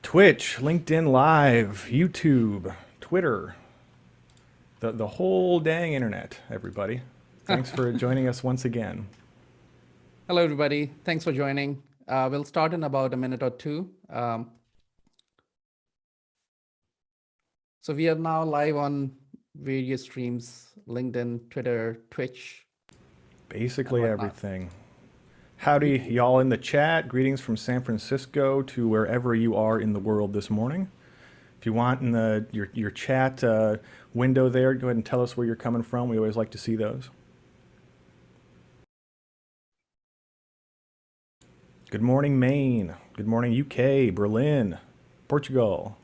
Twitch, LinkedIn Live, YouTube, Twitter, the whole dang internet, everybody. Thanks for joining us once again. Hello, everybody. Thanks for joining. We'll start in about a minute or two. So we are now live on various streams, LinkedIn, Twitter, Twitch. Basically everything. Howdy, y'all in the chat. Greetings from San Francisco to wherever you are in the world this morning. If you want in your chat window there, go ahead and tell us where you're coming from. We always like to see those. Good morning, Maine. Good morning, UK, Berlin, Portugal,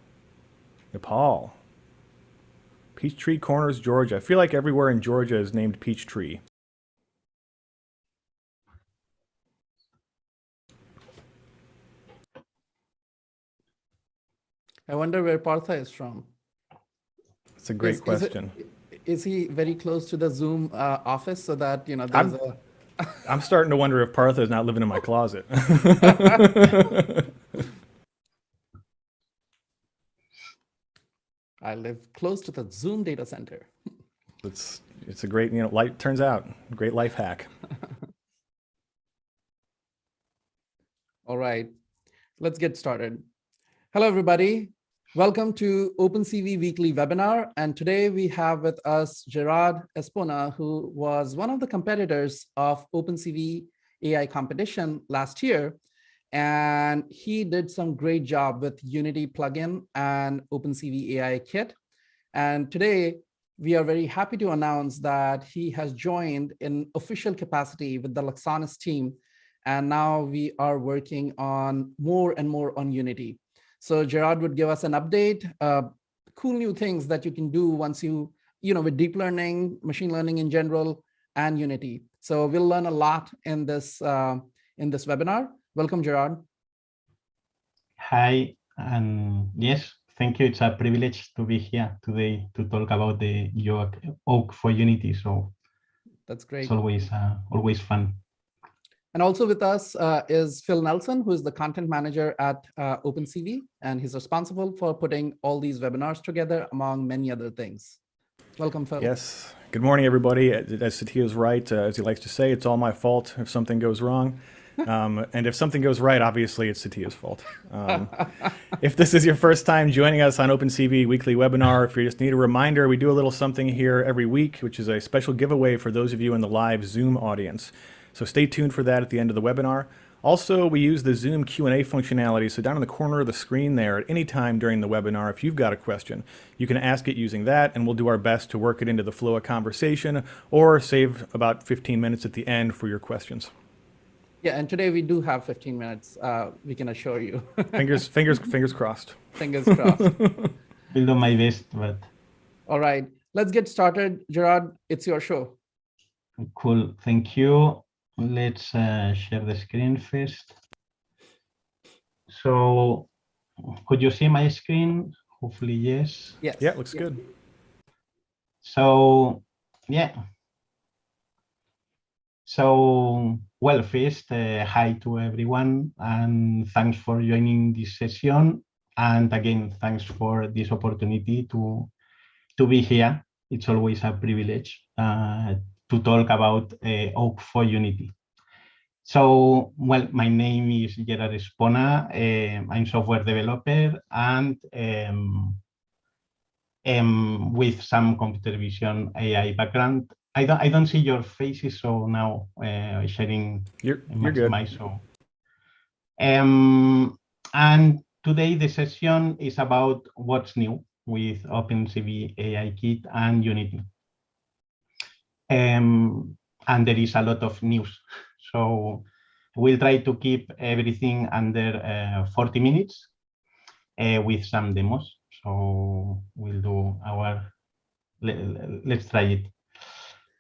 Nepal, Peachtree Corners, Georgia. I feel like everywhere in Georgia is named Peachtree. I wonder where Partha is from. That's a great question. Is he very close to the Zoom office so that, you know, there's I'm starting to wonder if Partha is not living in my closet. I live close to the Zoom data center. It's a great, turns out, great life hack. All right, let's get started. Hello, everybody. Welcome to OpenCV Weekly Webinar. And today we have with us Gerard Espona, who was one of the competitors of OpenCV AI competition last year. And he did some great job with Unity plugin and OpenCV AI kit. And today we are very happy to announce that he has joined in official capacity with the Luxonis team. And now we are working on more and more on Unity. So Gerard would give us an update, cool new things that you can do once with deep learning, machine learning in general, and Unity. So we'll learn a lot in this webinar. Welcome, Gerard. Hi, and yes, thank you. It's a privilege to be here today to talk about the Oak for Unity. So that's great. It's always fun. And also with us is Phil Nelson, who is the content manager at OpenCV, and he's responsible for putting all these webinars together, among many other things. Welcome, Phil. Yes. Good morning, everybody. As Satya's right, as he likes to say, it's all my fault if something goes wrong. And if something goes right, obviously it's Satya's fault. If this is your first time joining us on OpenCV Weekly Webinar, if you just need a reminder, we do a little something here every week, which is a special giveaway for those of you in the live Zoom audience. So stay tuned for that at the end of the webinar. Also, we use the Zoom Q&A functionality. So down in the corner of the screen there, at any time during the webinar, if you've got a question, you can ask it using that, and we'll do our best to work it into the flow of conversation or save about 15 minutes at the end for your questions. Yeah, and today we do have 15 minutes, we can assure you. fingers crossed. Fingers crossed. Will do my best, but... All right, let's get started. Gerard, it's your show. Cool, thank you. Let's share the screen first. So, could you see my screen? Hopefully, yes. Yes. Yeah, looks good. So, yeah. So, well, first, hi to everyone, and thanks for joining this session. And again, thanks for this opportunity to be here. It's always a privilege to talk about Oak for Unity. So, well, my name is Gerard Espona. I'm software developer and with some computer vision AI background. I don't see your faces, so now sharing. You're good. So, and today the session is about what's new with OpenCV AI Kit and Unity. And there is a lot of news. So we'll try to keep everything under 40 minutes with some demos. So we'll do let's try it.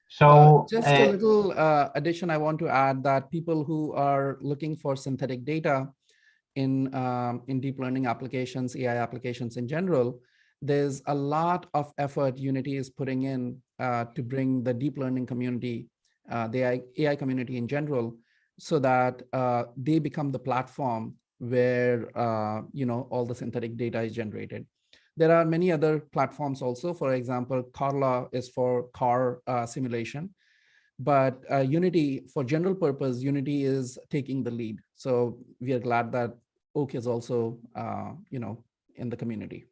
So just a little addition I want to add, that people who are looking for synthetic data in deep learning applications, AI applications in general, there's a lot of effort Unity is putting in to bring the deep learning community, the AI community in general, so that they become the platform where all the synthetic data is generated. There are many other platforms also. For example, Carla is for car simulation, but Unity, for general purpose, Unity is taking the lead. So we are glad that Oak is also in the community.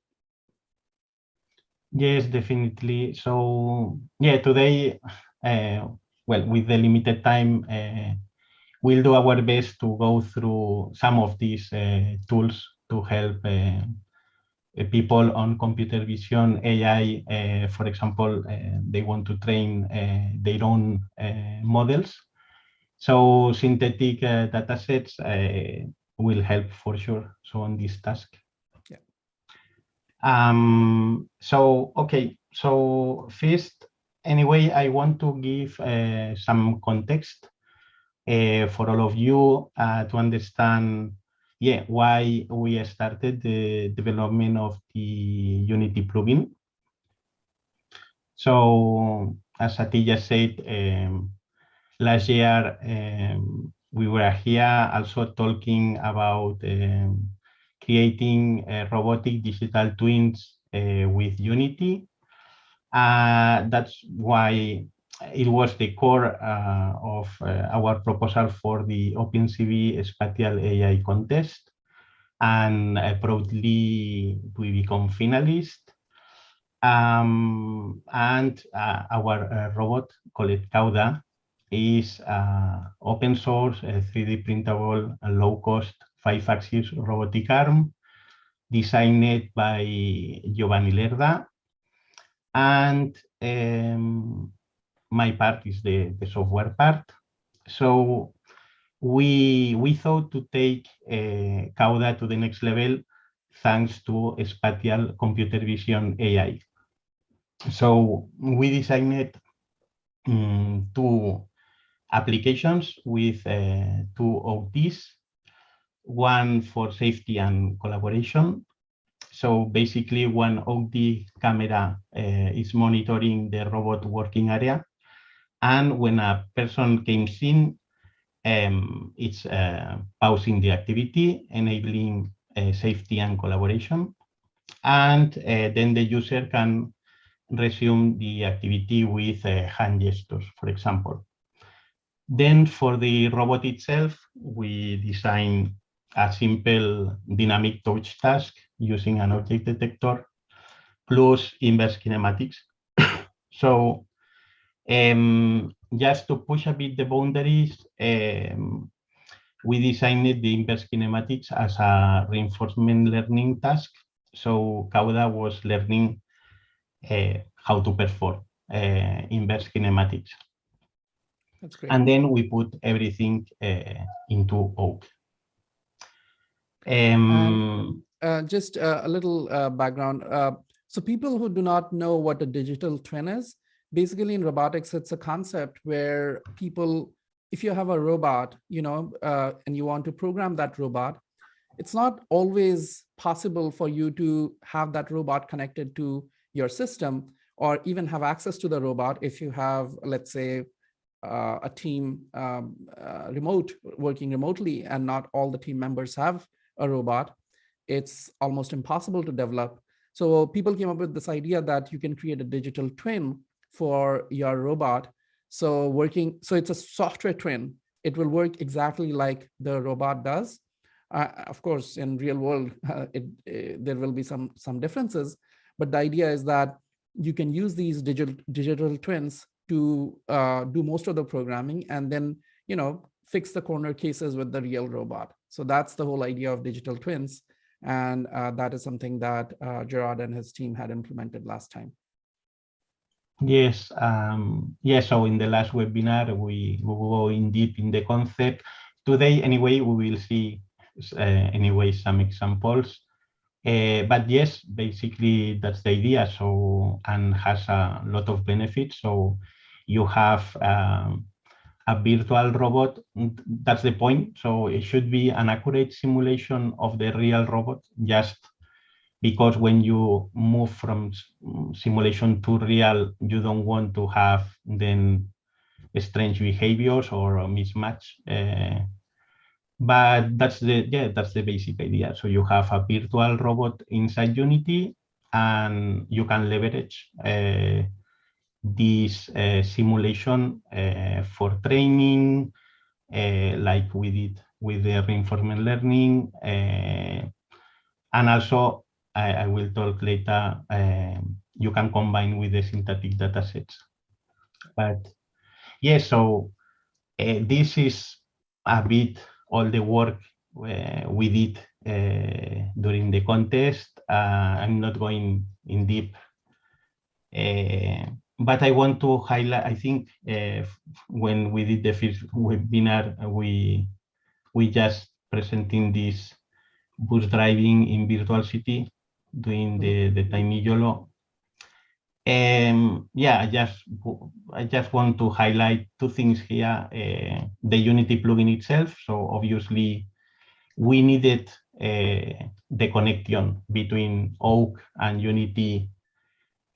Yes, definitely. So yeah, today, well, with the limited time, we'll do our best to go through some of these tools to help people on computer vision, AI. For example, they want to train their own models. So synthetic data sets will help for sure. So on this task. Okay, so first, anyway, I want to give some context for all of you to understand, why we started the development of the Unity plugin. So, as Ati just said, last year we were here also talking about creating robotic digital twins with Unity. That's why it was the core of our proposal for the OpenCV Spatial AI contest. And proudly we become finalist. And our robot called Cauda is open source, 3D printable, low-cost 5-axis robotic arm designed by Giovanni Lerda. And my part is the software part. So we thought to take Cauda to the next level thanks to spatial computer vision AI. So we designed two applications with two OTs, one for safety and collaboration. So basically, one OT camera is monitoring the robot working area. And when a person comes in, it's pausing the activity, enabling safety and collaboration. And then the user can resume the activity with hand gestures, for example. Then for the robot itself, we design a simple dynamic touch task using an object detector plus inverse kinematics. So just to push a bit the boundaries, we designed the inverse kinematics as a reinforcement learning task. So Cauda was learning how to perform inverse kinematics. That's great. And then we put everything into Oak. Just a little background. So people who do not know what a digital twin is, basically in robotics, it's a concept where people, if you have a robot, and you want to program that robot, it's not always possible for you to have that robot connected to your system or even have access to the robot if you have, let's say, a team working remotely and not all the team members have a robot. It's almost impossible to develop. So people came up with this idea that you can create a digital twin for your robot. So it's a software twin. It will work exactly like the robot does. Of course, in real world, there will be some differences, but the idea is that you can use these digital twins to do most of the programming and then, fix the corner cases with the real robot. So that's the whole idea of digital twins. And that is something that Gerard and his team had implemented last time. Yes. So in the last webinar, we will go in deep in the concept. Today, anyway, we will see some examples. But yes, basically that's the idea. So, and has a lot of benefits. So you have a virtual robot. That's the point. So it should be an accurate simulation of the real robot, just because when you move from simulation to real, you don't want to have then strange behaviors or a mismatch But that's the basic idea. So you have a virtual robot inside Unity, and you can leverage this simulation for training, like we did with the reinforcement learning, and also I will talk later. You can combine with the synthetic datasets. But yeah, so this is a bit all the work we did during the contest. I'm not going in deep, but I want to highlight, I think when we did the first webinar, we just presenting this bus driving in virtual city, doing the tiny YOLO. Yeah, I just want to highlight two things here. The Unity plugin itself. So obviously we needed the connection between Oak and Unity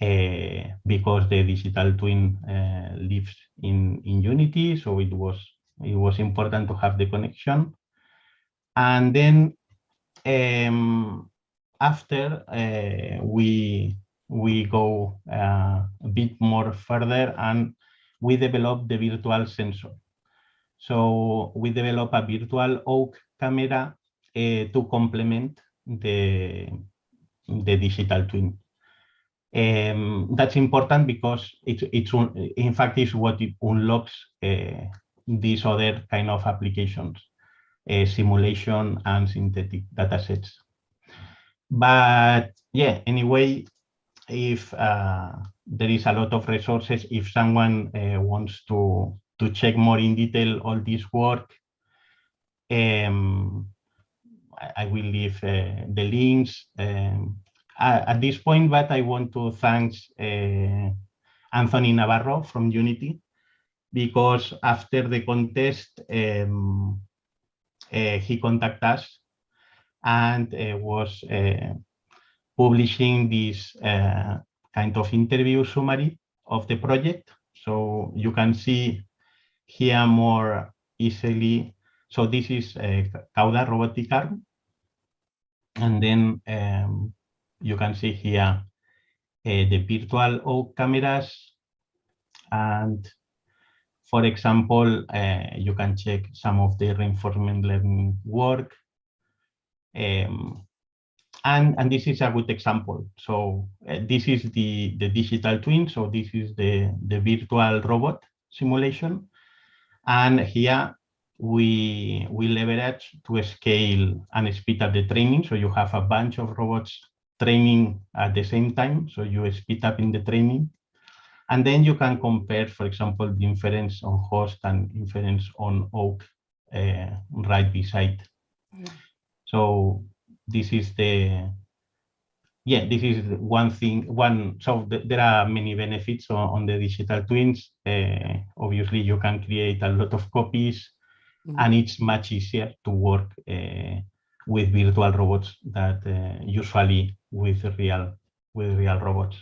because the digital twin lives in Unity. So it was important to have the connection. And then after we go a bit more further and we develop the virtual sensor. So we develop a virtual Oak camera to complement the digital twin. That's important because it's in fact is what it unlocks these other kind of applications, simulation and synthetic datasets. But yeah, anyway, if there is a lot of resources, if someone wants to check more in detail all this work, I will leave the links at this point. But I want to thank Anthony Navarro from Unity, because after the contest, he contacted us and was publishing this kind of interview summary of the project. So you can see here more easily. So this is Cauda robotic arm. And then you can see here the virtual Oak cameras. And for example, you can check some of the reinforcement learning work. And this is a good example. So this is the digital twin. So this is the virtual robot simulation. And here we leverage to scale and speed up the training. So you have a bunch of robots training at the same time. So you speed up in the training. And then you can compare, for example, the inference on host and inference on Oak right beside. So this is this is one thing. So there are many benefits on the digital twins. Obviously, you can create a lot of copies, and it's much easier to work with virtual robots than usually with real robots.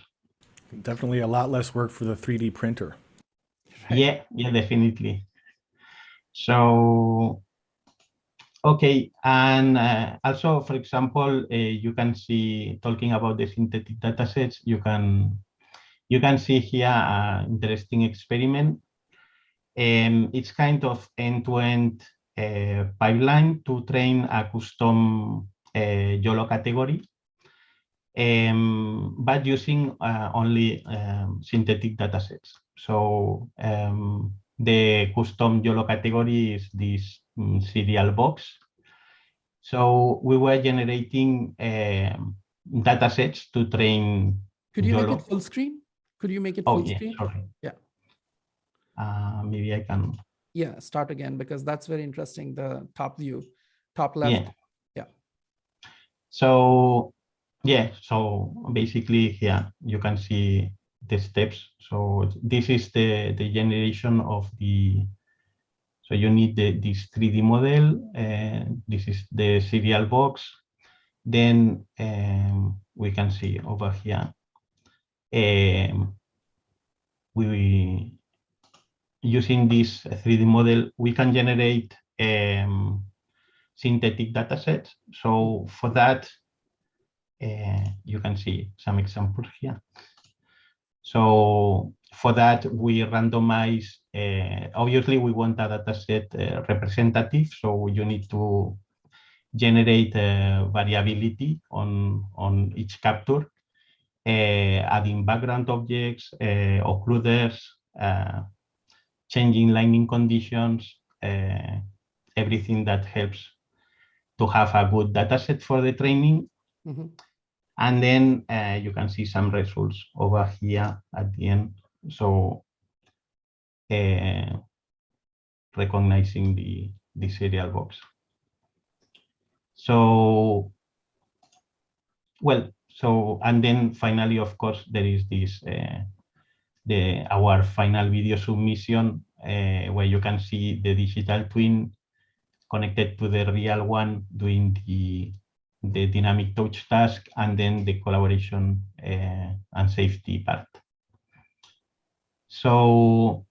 Definitely a lot less work for the 3D printer. Right. Yeah, definitely. So. Okay, and also, for example, you can see, talking about the synthetic datasets, you can see here an interesting experiment. It's kind of end-to-end pipeline to train a custom YOLO category, but using only synthetic datasets. So the custom YOLO category is this serial box. So we were generating datasets to train. Could you YOLO. make it full screen? Could you make it full screen? Sorry. Yeah. Maybe I can. Yeah, start again, because that's very interesting. The top view, top left. Yeah. So so basically here you can see the steps. So this is the generation of the. So you need this 3D model. This is the serial box. Then we can see over here. We using this 3D model, we can generate synthetic datasets. So for that, you can see some examples here. So for that, we randomize, obviously we want a dataset representative, so you need to generate variability on each capture, adding background objects, occluders, changing lining conditions, everything that helps to have a good dataset for the training. Mm-hmm. And then you can see some results over here at the end. So recognizing the serial box. So, well, so, and then finally, of course, there is this, our final video submission where you can see the digital twin connected to the real one doing the dynamic touch task, and then the collaboration and safety part. So,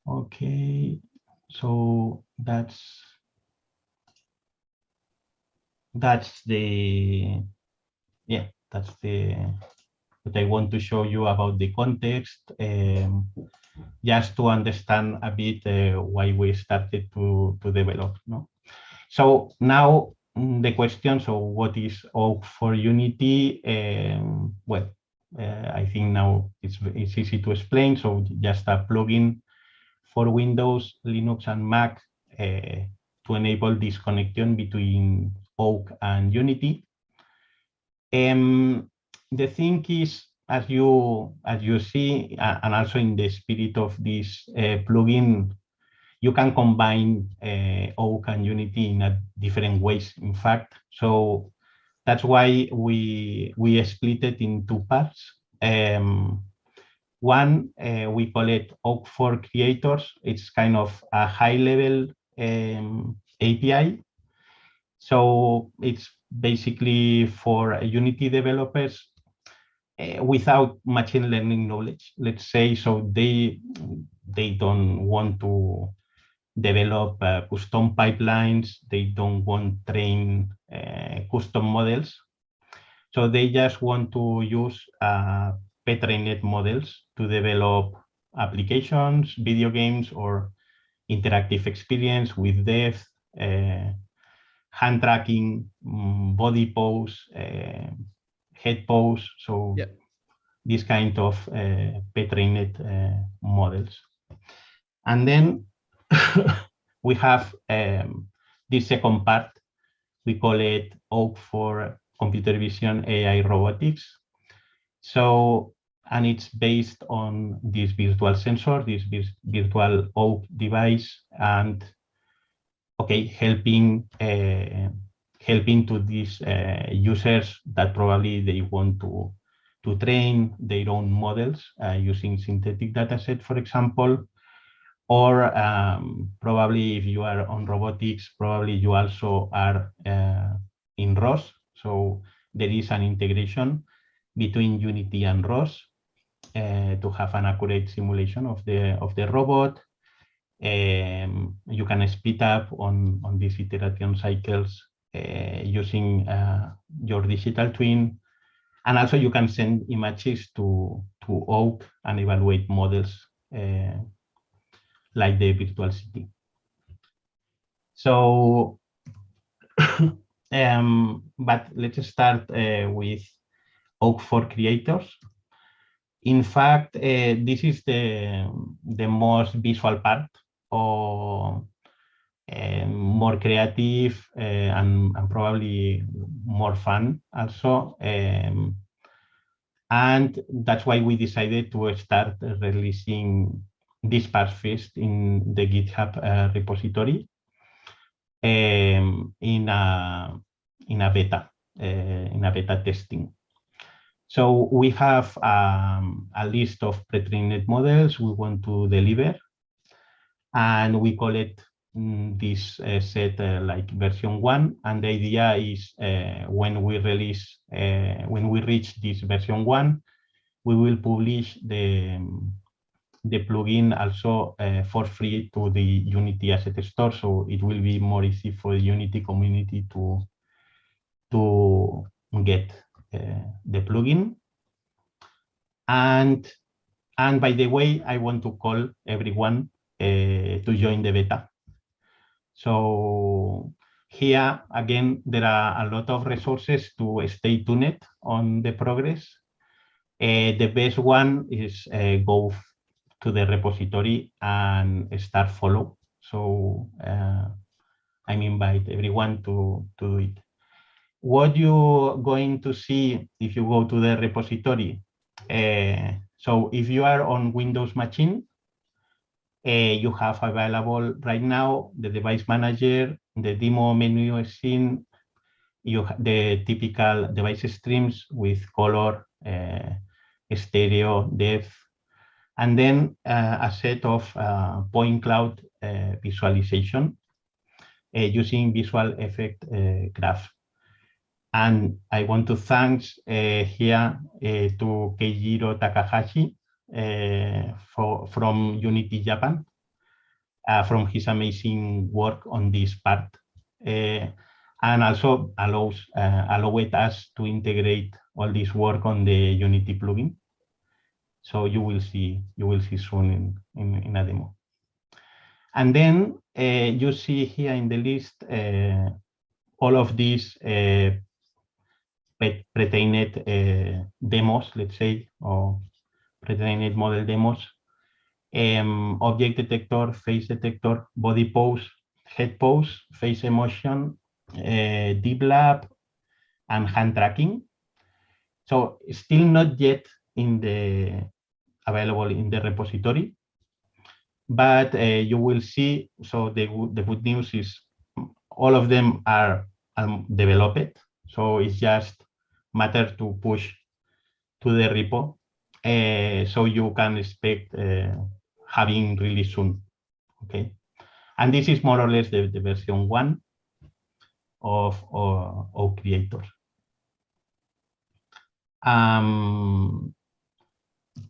okay, so that's the, yeah, that's the, what I want to show you about the context, just to understand a bit why we started to develop. No? So now the question, so what is Oak for Unity? Well, I think now it's easy to explain. So just a plugin for Windows, Linux, and Mac to enable this connection between Oak and Unity. The thing is, as you see, and also in the spirit of this plugin, you can combine Oak and Unity in different ways, in fact. So that's why we split it in two parts. One, we call it Oak for Creators. It's kind of a high-level API. So it's basically for Unity developers without machine learning knowledge, let's say. So they don't want to develop custom pipelines. They don't want to train custom models. So they just want to use pre-trained models to develop applications, video games, or interactive experience with depth, hand tracking, body pose, head pose. So yeah. this kind of pre-trained models. And then we have this second part. We call it Oak for Computer Vision AI Robotics. So, and it's based on this virtual sensor, this virtual Oak device, and okay, helping to these users that probably they want to train their own models using synthetic dataset, for example, or probably if you are on robotics, probably you also are in ROS. So there is an integration between Unity and ROS to have an accurate simulation of the robot. You can speed up on these iteration cycles using your digital twin. And also you can send images to Oak and evaluate models like the virtual city. So, but let's start with Oak for Creators. In fact, this is the most visual part, or more creative and probably more fun also. And that's why we decided to start releasing this part first in the GitHub repository in a beta testing. So we have a list of pre-trained models we want to deliver, and we call it this set like version 1. And the idea is when we reach this version 1, we will publish the the plugin also for free to the Unity asset store, so it will be more easy for the Unity community to get the plugin. And by the way, I want to call everyone to join the beta. So here again, there are a lot of resources to stay tuned on the progress. The best one is go to the repository and start follow. So I invite everyone to do it. What you're going to see if you go to the repository, so if you are on Windows machine, you have available right now the device manager, the demo menu scene, the typical device streams with color, stereo, depth, and then a set of point cloud visualization using visual effect graph. And I want to thank here to Keijiro Takahashi from Unity Japan from his amazing work on this part. And also allowed us to integrate all this work on the Unity plugin. So you will see soon in a demo. And then you see here in the list all of these pre-trained demos, let's say, or pre-trained model demos, object detector, face detector, body pose, head pose, face emotion, deep lab, and hand tracking. So still not yet available in the repository, but you will see. So the good news is all of them are developed. So it's just matter to push to the repo. So you can expect having really soon. Okay. And this is more or less the version 1 of Creator. And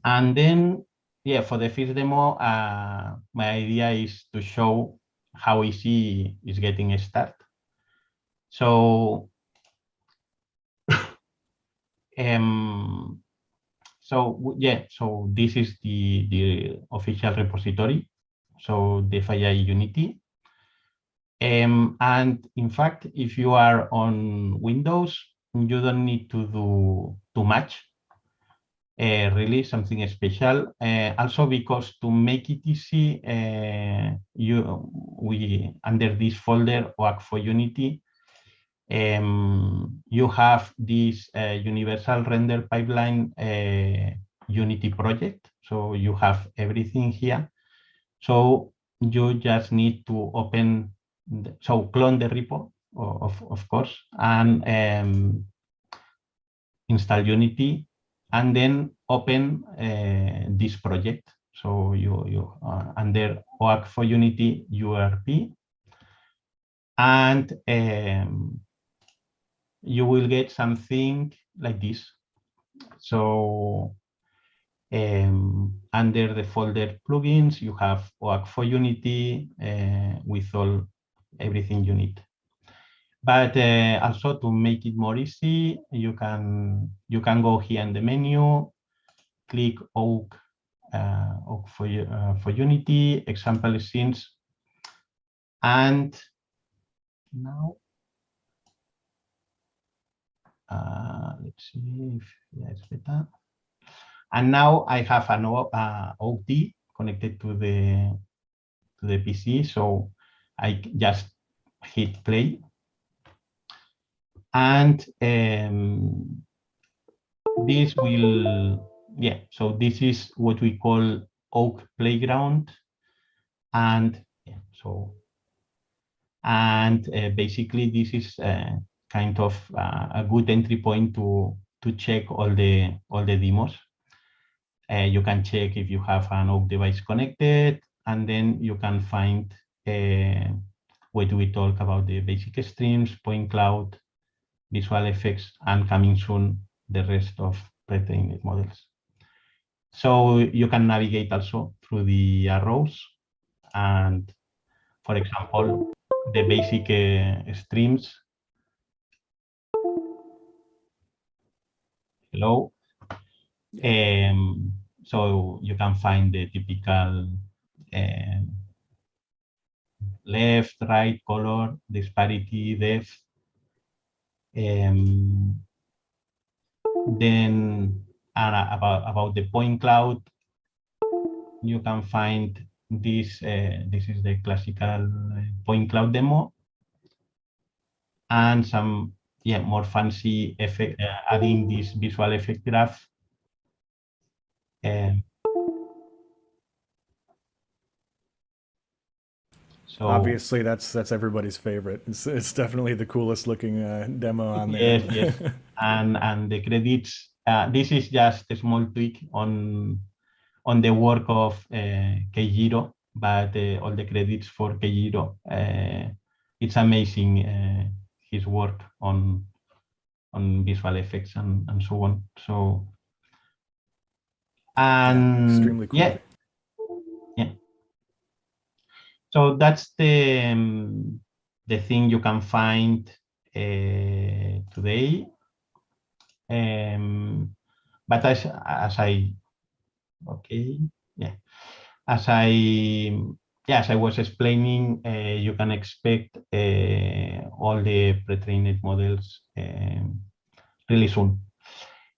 then, yeah, for the first demo, my idea is to show how easy is getting started. So, so this is the official repository. So the FII Unity. And in fact, if you are on Windows, you don't need to do too much. Really something special. Also because to make it easy, we under this folder work for Unity, you have this universal render pipeline Unity project. So you have everything here. So you just need to open, clone the repo, of course, and install Unity, and then open this project. So you under OAK for Unity URP, and you will get something like this. So under the folder plugins, you have OAK for Unity with everything you need. But also to make it more easy, you can go here in the menu, click OAK for Unity, example scenes, and now let's see if it's better. And now I have an OD connected to the PC, so I just hit play. And this will, yeah, so this is what we call Oak Playground. And yeah, so, and basically this is kind of a good entry point to check all the demos. You can check if you have an Oak device connected, and then you can find what we talk about, the basic streams, point cloud, visual effects, and coming soon, the rest of pre-trained models. So you can navigate also through the arrows. And for example, the basic streams. Hello. So you can find the typical left, right, color, disparity, depth. Then about the point cloud, you can find this. This is the classical point cloud demo, and some more fancy effect, adding this visual effect graph. So obviously that's everybody's favorite. It's definitely the coolest looking demo on there. yes, yes, and the credits. This is just a small tweak on the work of Keijiro, but all the credits for Keijiro. It's amazing his work on visual effects and so on. So and extremely cool. yeah. So that's the thing you can find today. But as I as I was explaining, you can expect all the pre-trained models really soon.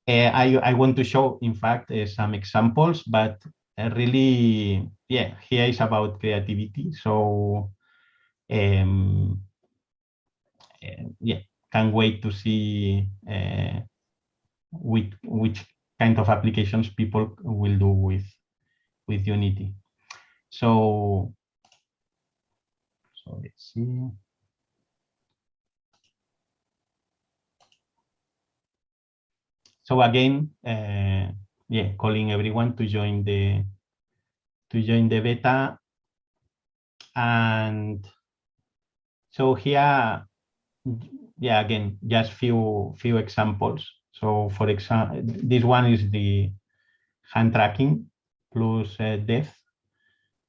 I want to show, in fact, some examples, but really, here is about creativity. So, can't wait to see which kind of applications people will do with Unity. So let's see. So again, calling everyone to join the beta. And so here, again, just few examples. So for example, this one is the hand tracking plus depth.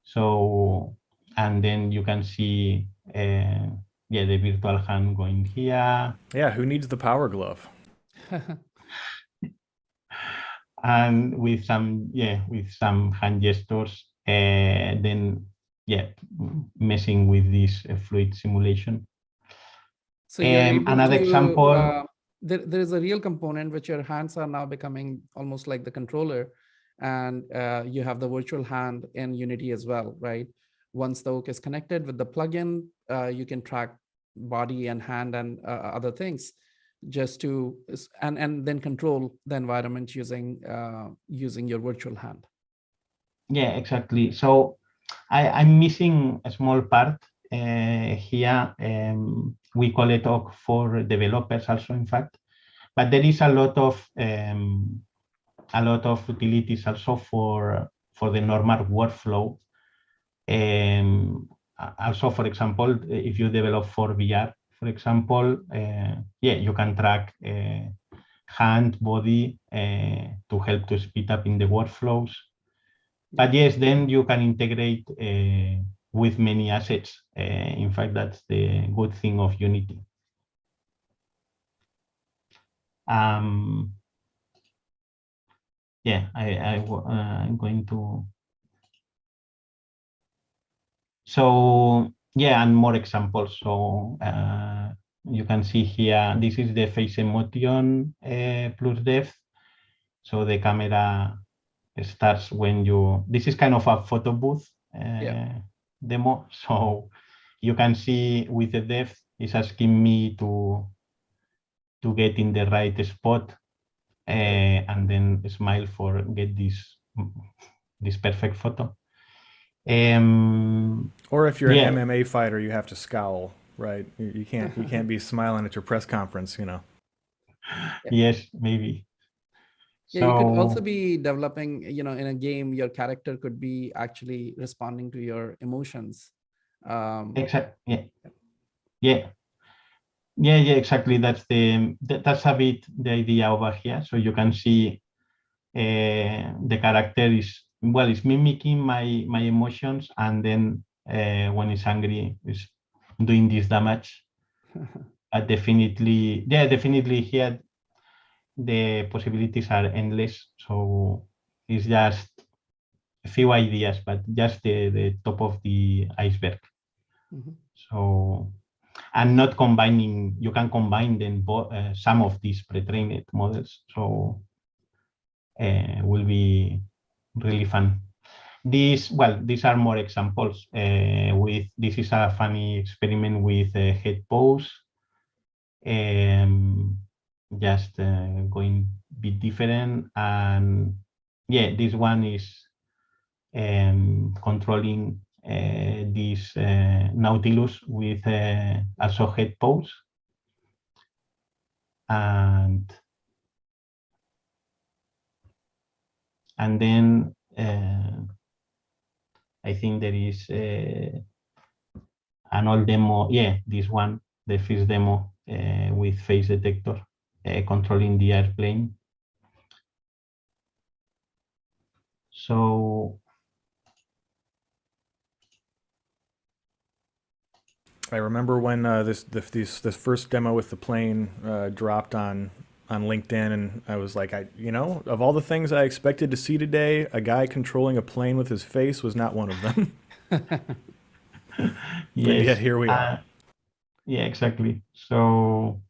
So, and then you can see, the virtual hand going here. Yeah, who needs the power glove? And with some hand gestures, then messing with this fluid simulation. So you're able another to, example. there is a real component which your hands are now becoming almost like the controller, and you have the virtual hand in Unity as well, right? Once the OAK is connected with the plugin, you can track body and hand and other things, just to and then control the environment using your virtual hand. Yeah, exactly. So I'm missing a small part here. We call it OAK for developers also, in fact, but there is a lot of utilities also for the normal workflow. Also, for example, if you develop for VR, for example, you can track hand, body to help to speed up in the workflows. But yes, then you can integrate with many assets. In fact, that's the good thing of Unity. I'm going to. So and more examples. So you can see here, this is the face emotion plus depth. So the camera starts when you, this is kind of a photo booth demo. So you can see with the depth, it's asking me to get in the right spot and then smile for get this perfect photo. Or if you're an MMA fighter, you have to scowl, right? You can't be smiling at your press conference, you know. Yes, maybe. Yeah, you could also be developing, in a game, your character could be actually responding to your emotions. Exactly. Yeah, exactly. That's a bit the idea over here. So you can see the character is, well, it's mimicking my emotions, and then when it's angry, it's doing this damage. Definitely here the possibilities are endless. So it's just a few ideas, but just the top of the iceberg. Mhm. So, and not combining, you can combine then some of these pre-trained models. So will be really fun. These are more examples. This is a funny experiment with head pose. Just going a bit different, and yeah, this one is controlling this Nautilus with also head pose, and then I think there is an old demo. Yeah, this one, the first demo with face detector controlling the airplane. So I remember when this first demo with the plane dropped on LinkedIn, and I was like, of all the things I expected to see today, a guy controlling a plane with his face was not one of them. And yes, yet here we are. yeah, exactly. So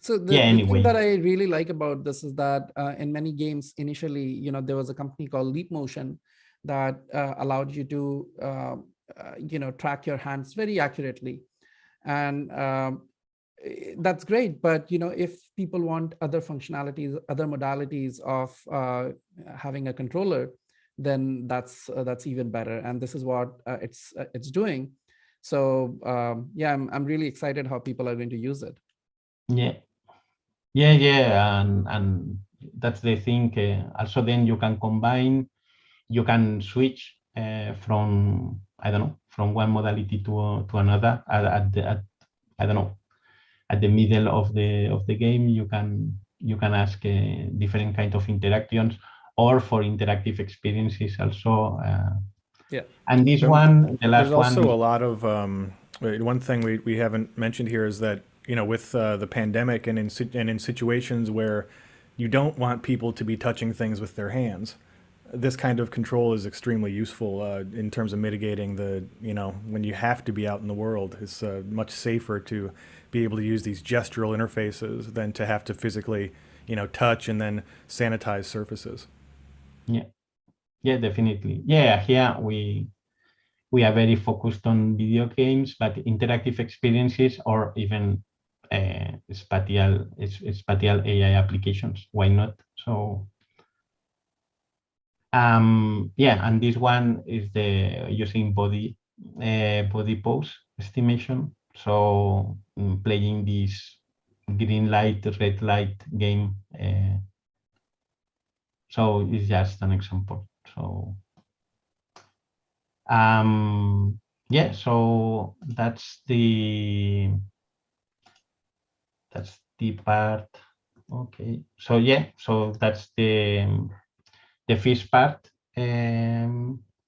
So yeah, the thing anyway. that I really like about this is that in many games initially, there was a company called Leap Motion that allowed you to, track your hands very accurately. And that's great. But, if people want other functionalities, other modalities of having a controller, then that's even better. And this is what it's doing. So yeah, I'm really excited how people are going to use it. Yeah, and that's the thing. Also, then you can combine, you can switch from, I don't know, from one modality to another I don't know, at the middle of the game. You can ask different kind of interactions, or for interactive experiences also. Yeah. And this one, the There's last one, also a lot of one thing we haven't mentioned here is that with the pandemic and in situations where you don't want people to be touching things with their hands, this kind of control is extremely useful in terms of mitigating the when you have to be out in the world. It's much safer to be able to use these gestural interfaces than to have to physically touch and then sanitize surfaces. yeah, definitely. Yeah, here we are very focused on video games, but interactive experiences, or even spatial AI applications. Why not? So yeah, and this one is the using body pose estimation. So playing this green light, red light game. So it's just an example. So yeah, so that's the part. Okay, so yeah, so that's the first part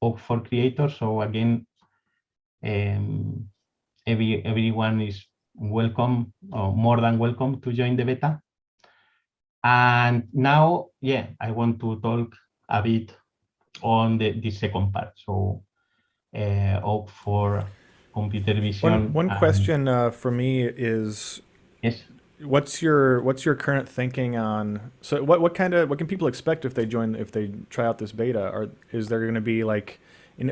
for creators. So again, um, everyone is welcome, or more than welcome, to join the beta. And now, yeah, I want to talk a bit on the second part. So opt for computer vision. One question for me is, Yes. what's your current thinking on, so what can people expect if they try out this beta? Is there going to be like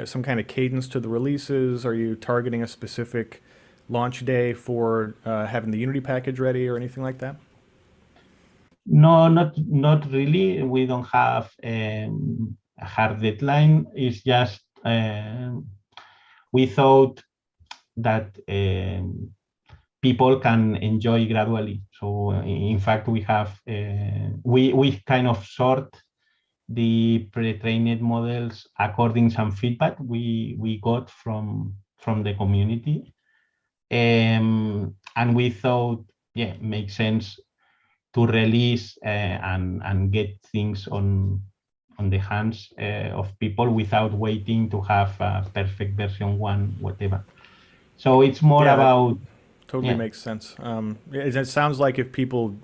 some kind of cadence to the releases? Are you targeting a specific launch day for having the Unity package ready or anything like that? No, not really. We don't have a hard deadline. It's just we thought that people can enjoy gradually. So in fact, we have we kind of sort the pre-trained models according some feedback we got from the community, and we thought, yeah, makes sense to release and get things on on the hands of people without waiting to have a perfect version 1, whatever. So it's more Yeah, about totally makes sense. It sounds like if people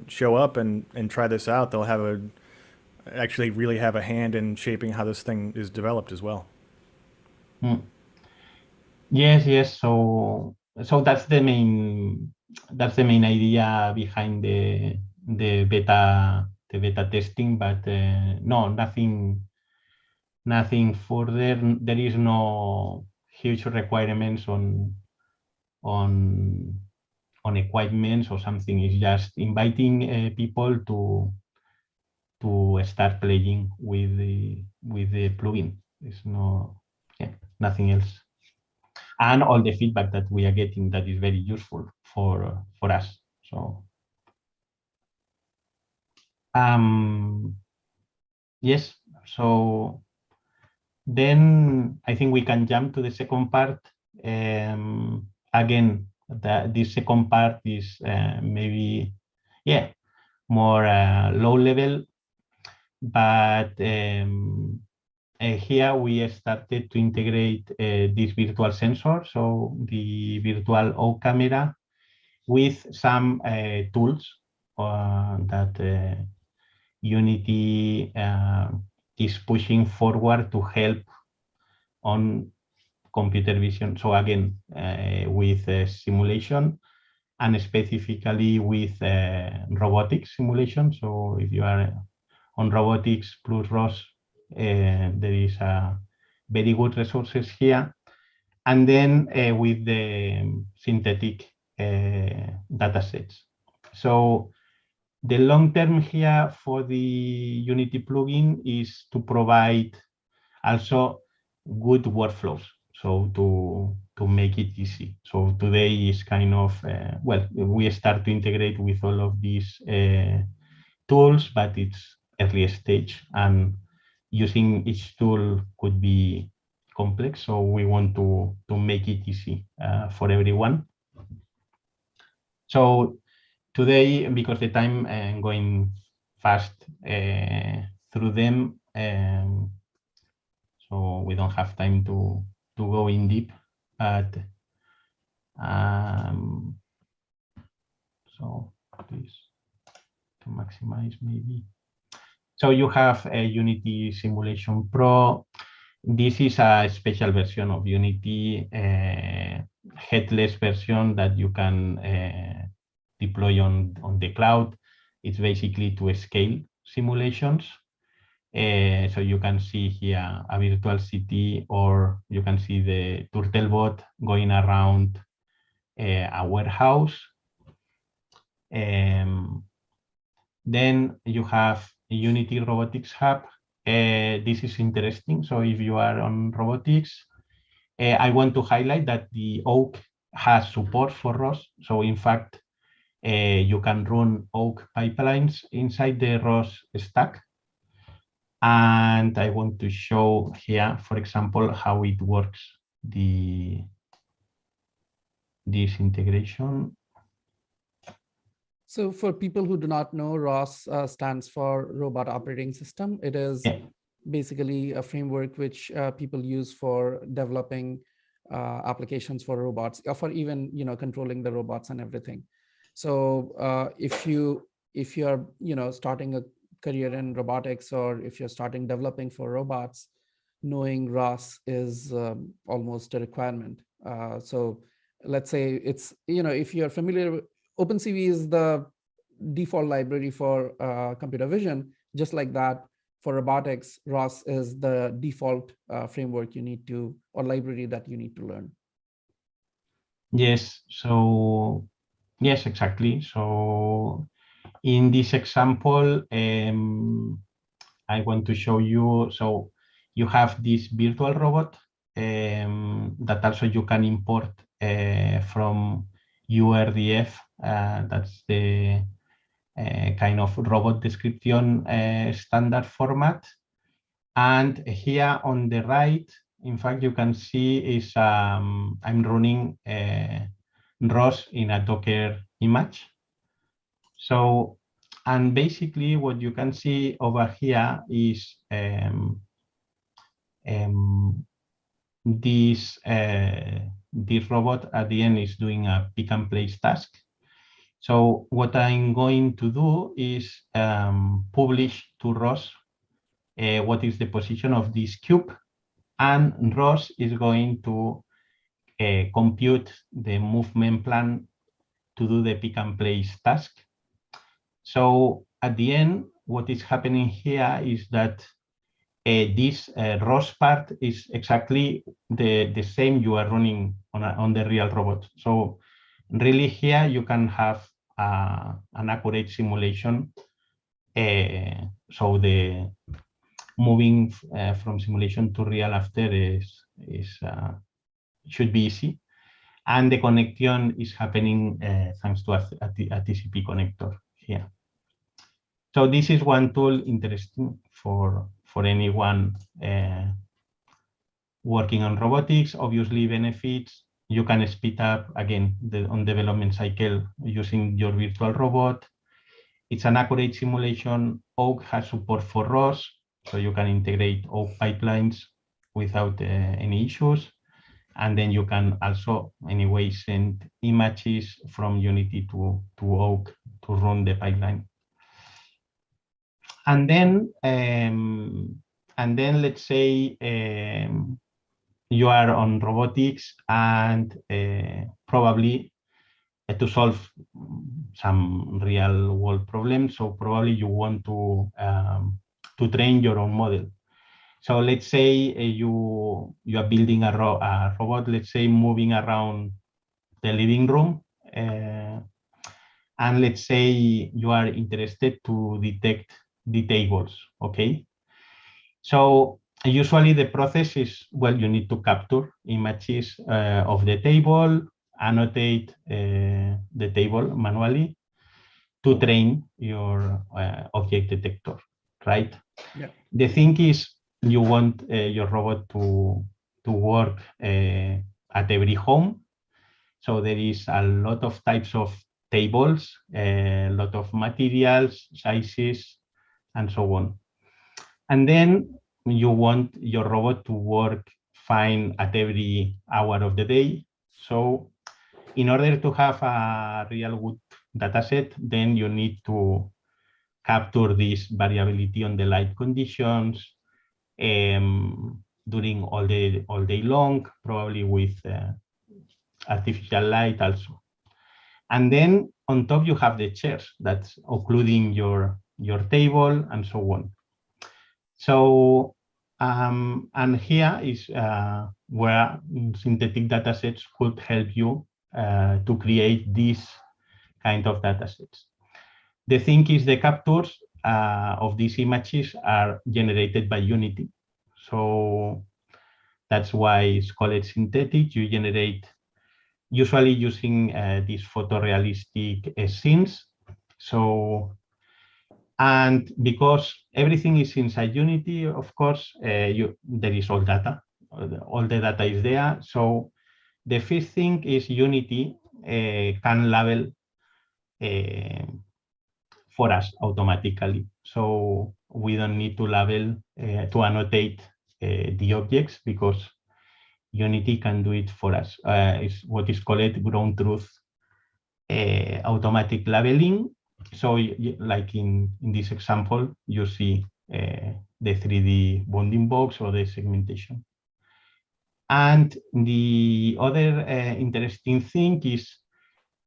show up and try this out, they'll have actually really have a hand in shaping how this thing is developed as well. Yes. So that's the main idea behind the beta testing, but no, nothing further. There is no huge requirements on equipment or something. It's just inviting people to start playing with the plugin. There's nothing else. And all the feedback that we are getting that is very useful for us. So yes, so then I think we can jump to the second part. Again, this second part is maybe more low level, but here we started to integrate this virtual sensor, so the virtual O camera, with some tools that Unity is pushing forward to help on computer vision. So again, with simulation, and specifically with robotics simulation. So if you are on robotics plus ROS, there is very good resources here. And then with the synthetic data sets. So the long term here for the Unity plugin is to provide also good workflows. So to make it easy. So today is kind of, we start to integrate with all of these tools, but it's early stage, and using each tool could be complex. So we want to make it easy for everyone. So today, because the time going fast through them, so we don't have time to go in deep, but so please to maximize maybe. So you have a Unity Simulation Pro. This is a special version of Unity, headless version that you can deploy on the cloud. It's basically to scale simulations. So you can see here a virtual city, or you can see the Turtlebot going around a warehouse. Then you have a Unity Robotics Hub. This is interesting. So if you are on robotics, I want to highlight that the Oak has support for ROS. So in fact, you can run Oak pipelines inside the ROS stack. And I want to show here, for example, how it works, this integration. So for people who do not know, ROS stands for Robot Operating System. It is basically a framework which people use for developing applications for robots, or for even controlling the robots and everything. So if you are starting a career in robotics, or if you're starting developing for robots, knowing ROS is almost a requirement. So let's say it's, if you're familiar, OpenCV is the default library for computer vision. Just like that, for robotics, ROS is the default framework you need to, or library that you need to learn. Yes, so yes, exactly. So in this example, I want to show you, so you have this virtual robot that also you can import from URDF. That's the kind of robot description standard format. And here on the right, in fact, you can see is I'm running ROS in a Docker image. So And basically what you can see over here is this robot at the end is doing a pick and place task. So what I'm going to do is publish to Ross what is the position of this cube, and Ross is going to compute the movement plan to do the pick and place task. So at the end, what is happening here is that this Ross part is exactly the same you are running on the real robot. So really here you can have an accurate simulation. So the moving from simulation to real after should be easy. And the connection is happening thanks to a TCP connector here. So this is one tool interesting for anyone working on robotics. Obviously benefits, you can speed up again on development cycle using your virtual robot. It's an accurate simulation. Oak has support for ROS, so you can integrate Oak pipelines without any issues. And then you can also anyway send images from Unity to Oak to run the pipeline. And then let's say you are on robotics and probably to solve some real world problems. So probably you want to train your own model. So let's say you are building a robot, let's say moving around the living room. And let's say you are interested to detect the tables, okay? So usually the process is, well, you need to capture images of the table, annotate the table manually to train your object detector, right? Yeah. The thing is, you want your robot to work at every home. So there is a lot of types of tables, a lot of materials, sizes, and so on. And then you want your robot to work fine at every hour of the day. So in order to have a real good data set, then you need to capture this variability on the light conditions during all day long, probably with artificial light also. And then on top you have the chairs that's occluding your table and so on. So and here is where synthetic datasets could help you to create these kind of datasets. The thing is, the captures of these images are generated by Unity. So that's why it's called synthetic. You generate usually using these photorealistic scenes. So, and because everything is inside Unity, of course, there is all data. All the data is there. So the first thing is Unity can label for us automatically. So we don't need to label to annotate the objects because Unity can do it for us. It's what is called ground truth automatic labeling. So like in this example, you see the 3D bounding box or the segmentation. And the other interesting thing is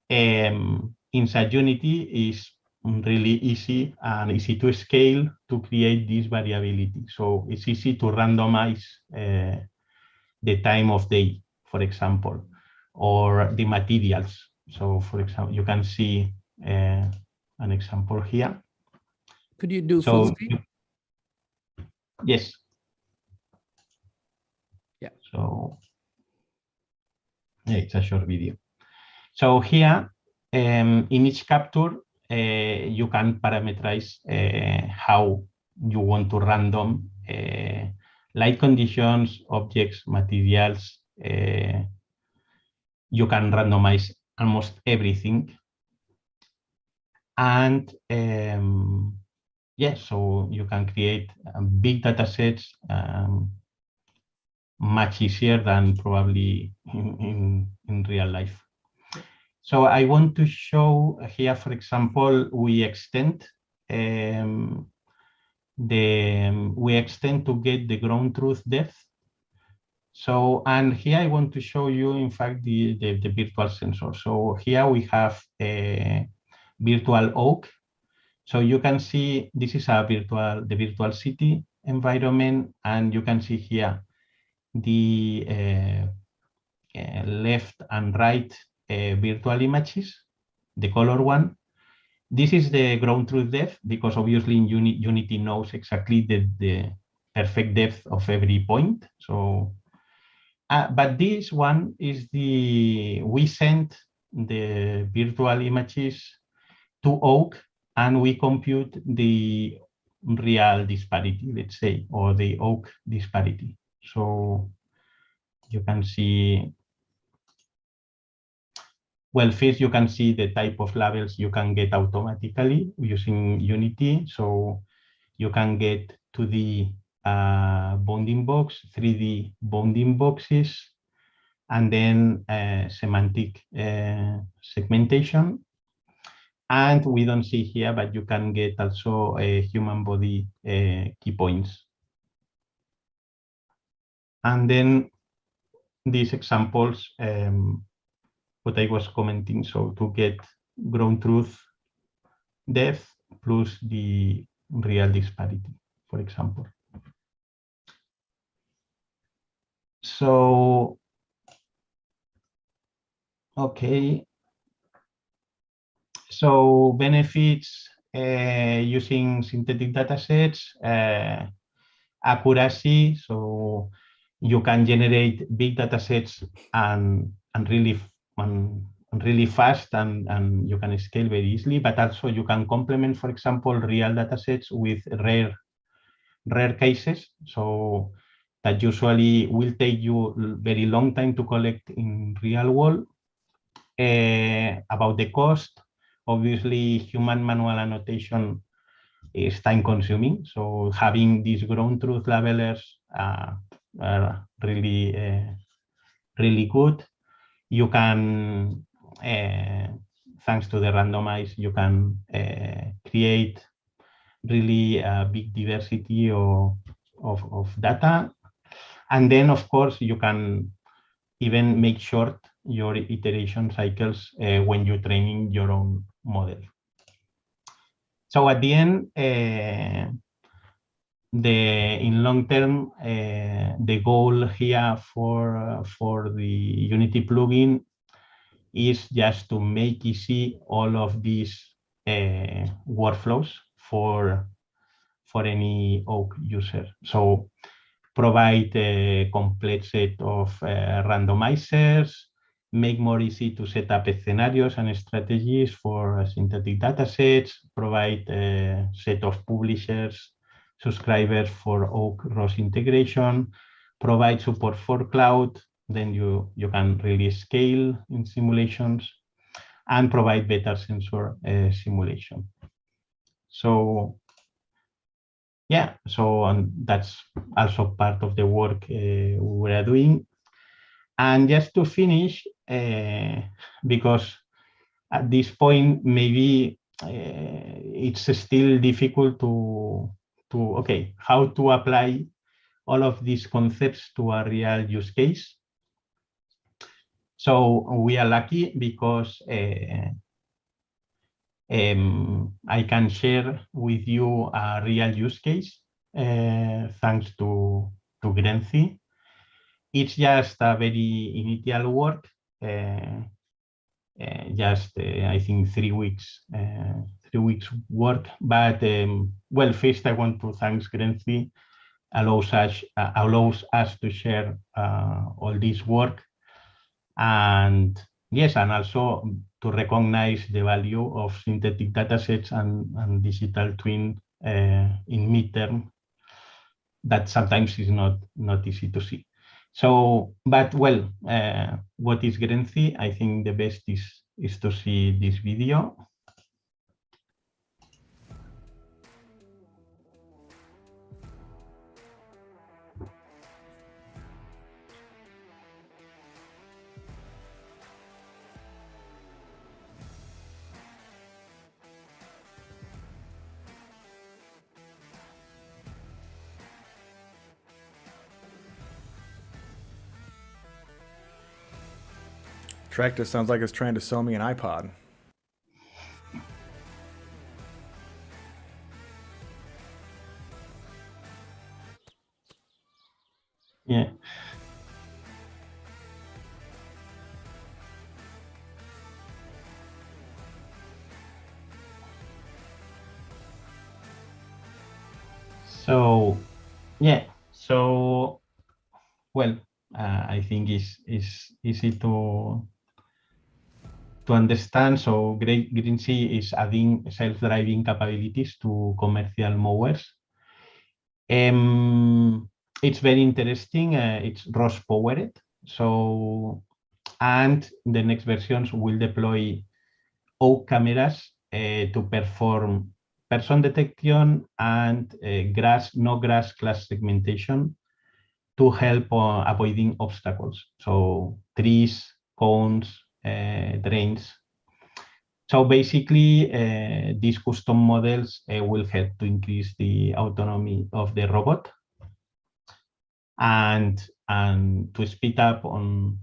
inside Unity is really easy and easy to scale to create this variability. So it's easy to randomize the time of day, for example, or the materials. So for example, you can see an example here. Could you do full screen? Yes. Yeah. So yeah, it's a short video. So here, in each capture, you can parameterize how you want to random light conditions, objects, materials. You can randomize almost everything. And yeah, so you can create big data sets much easier than probably in real life. So I want to show here, for example, we extend to get the ground truth depth. So, and here I want to show you, in fact, the virtual sensor. So here we have a virtual oak. So you can see this is the virtual city environment, and you can see here the left and right virtual images, the color one. This is the ground truth depth, because obviously in Unity knows exactly the perfect depth of every point. So, but this one is we sent the virtual images to Oak, and we compute the real disparity, let's say, or the Oak disparity. So you can see, well, first you can see the type of labels you can get automatically using Unity. So you can get 2D bounding box, 3D bounding boxes, and then semantic segmentation. And we don't see here, but you can get also a human body key points. And then these examples, what I was commenting, so to get ground truth depth plus the real disparity, for example. So, okay. So benefits using synthetic datasets, accuracy. So you can generate big datasets and really fast, and you can scale very easily. But also you can complement, for example, real datasets with rare cases. So that usually will take you very long time to collect in real world. About the cost, obviously human manual annotation is time consuming. So having these ground truth labelers are really good. You can, thanks to the randomize, you can create really big diversity of data. And then, of course, you can even make short your iteration cycles when you're training your own model. So at the end, in long term, the goal here for the Unity plugin is just to make easy all of these workflows for any Oak user. So provide a complete set of randomizers, make more easy to set up scenarios and strategies for synthetic datasets, provide a set of publishers, subscribers for Oak ROS integration, provide support for cloud, then you can really scale in simulations, and provide better sensor simulation. So yeah, so that's also part of the work we are doing. And just to finish, because at this point maybe it's still difficult to okay, how to apply all of these concepts to a real use case. So we are lucky because I can share with you a real use case thanks to Grenzi. It's just a very initial work, just I think 3 weeks, 3 weeks work. But well, first I want to thank Grenzi, allows us to share all this work, and yes, and also to recognize the value of synthetic datasets and digital twin in midterm, that sometimes is not easy to see. So, but well, what is Grenzi? I think the best is to see this video. tractor sounds like it's trying to sell me an iPod. Yeah. So, yeah. So, well, I think is easy to understand. So, Green is adding self-driving capabilities to commercial mowers. It's very interesting. It's ROS powered. So, and the next versions will deploy oak cameras to perform person detection and no grass class segmentation to help avoiding obstacles. So trees, cones, drains. So basically, these custom models will help to increase the autonomy of the robot and to speed up on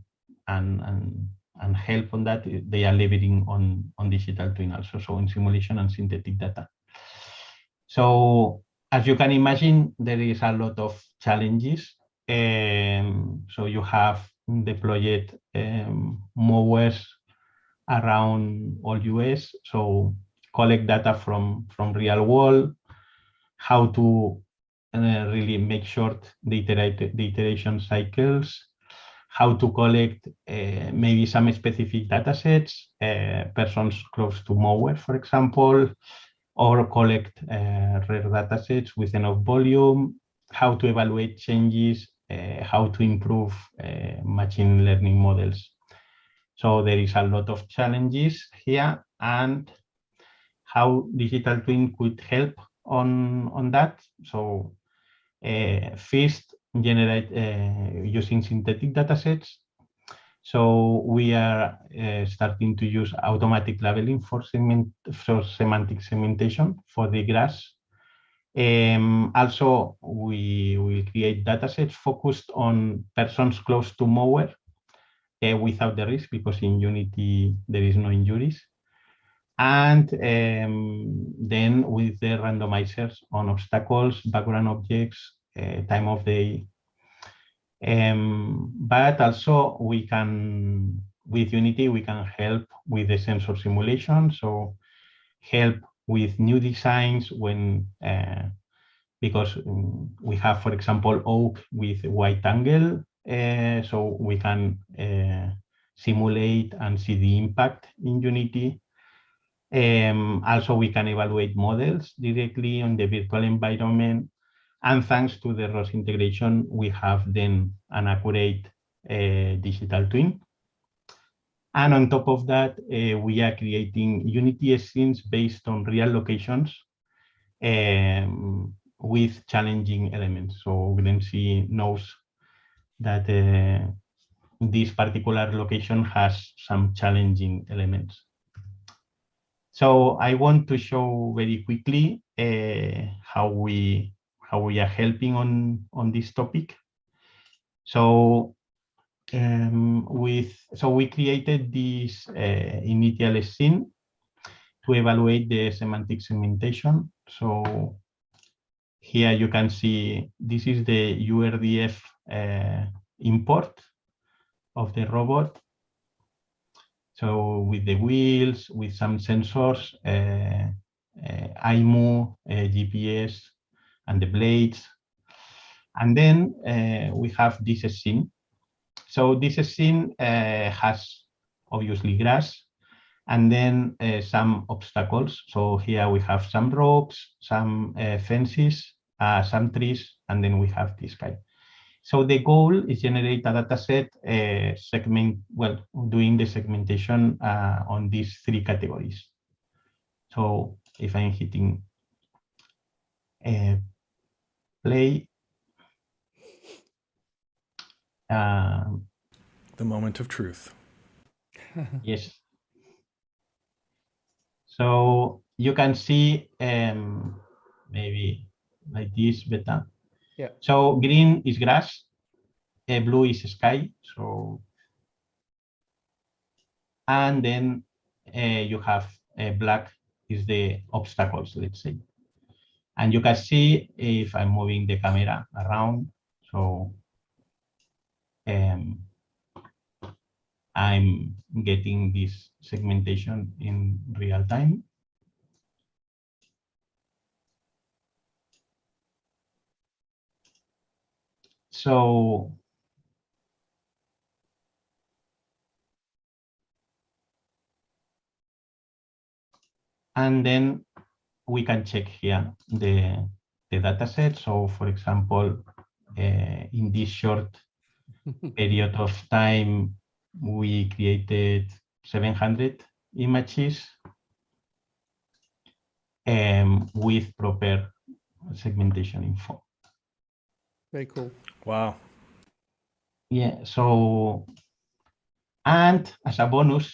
and help on that. They are leveraging on digital twin also, so in simulation and synthetic data. So as you can imagine, there is a lot of challenges. So you have deployed mowers around all US. So collect data from real world, how to really make short the iteration cycles, how to collect maybe some specific data sets, persons close to mower, for example, or collect rare data sets with enough volume, how to evaluate changes, how to improve machine learning models. So there is a lot of challenges here, and how digital twin could help on that. So first, generate using synthetic datasets. So we are starting to use automatic labeling for semantic segmentation for the grass. Also, we will create datasets focused on persons close to mower without the risk, because in Unity there is no injuries. And then with the randomizers on obstacles, background objects, time of day. But also we can, with Unity, we can help with the sensor simulation. So help with new designs when, because we have, for example, oak with white angle. So we can simulate and see the impact in Unity. Also, we can evaluate models directly on the virtual environment. And thanks to the ROS integration, we have then an accurate digital twin. And on top of that, we are creating Unity scenes based on real locations with challenging elements. So GreenC knows that this particular location has some challenging elements. So I want to show very quickly how we are helping on this topic. So we created this initial scene to evaluate the semantic segmentation. So here you can see this is the URDF import of the robot. So with the wheels, with some sensors, IMU, GPS, and the blades. And then we have this scene. So this scene has obviously grass, and then some obstacles. So here we have some rocks, some fences, some trees, and then we have this guy. So the goal is generate a data set doing the segmentation on these three categories. So if I'm hitting play. The moment of truth. Yes. So you can see maybe like this better. Yeah. So green is grass, blue is sky. So and then you have black is the obstacles, let's say. And you can see if I'm moving the camera around, so I'm getting this segmentation in real time. So and then we can check here the data set. So for example, in this short period of time, we created 700 images with proper segmentation info. Very cool. Wow. Yeah, so, and as a bonus,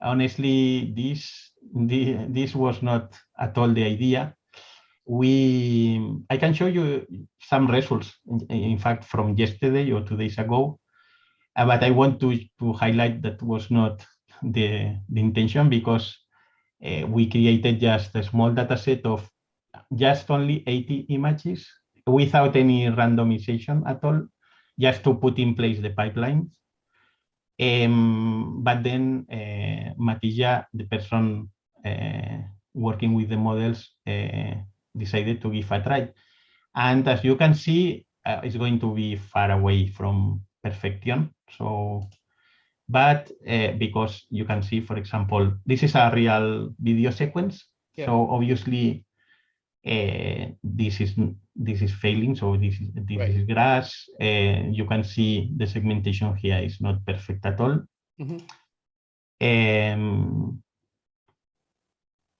honestly, this was not at all the idea. I can show you some results, in fact, from yesterday or 2 days ago, but I want to highlight that was not the intention, because we created just a small data set of just only 80 images without any randomization at all, just to put in place the pipeline. But then Matija, the person working with the models, decided to give a try. And as you can see, it's going to be far away from perfection. So, but because you can see, for example, this is a real video sequence. Yeah. So obviously, this is failing. So this Right. is grass. You can see the segmentation here is not perfect at all.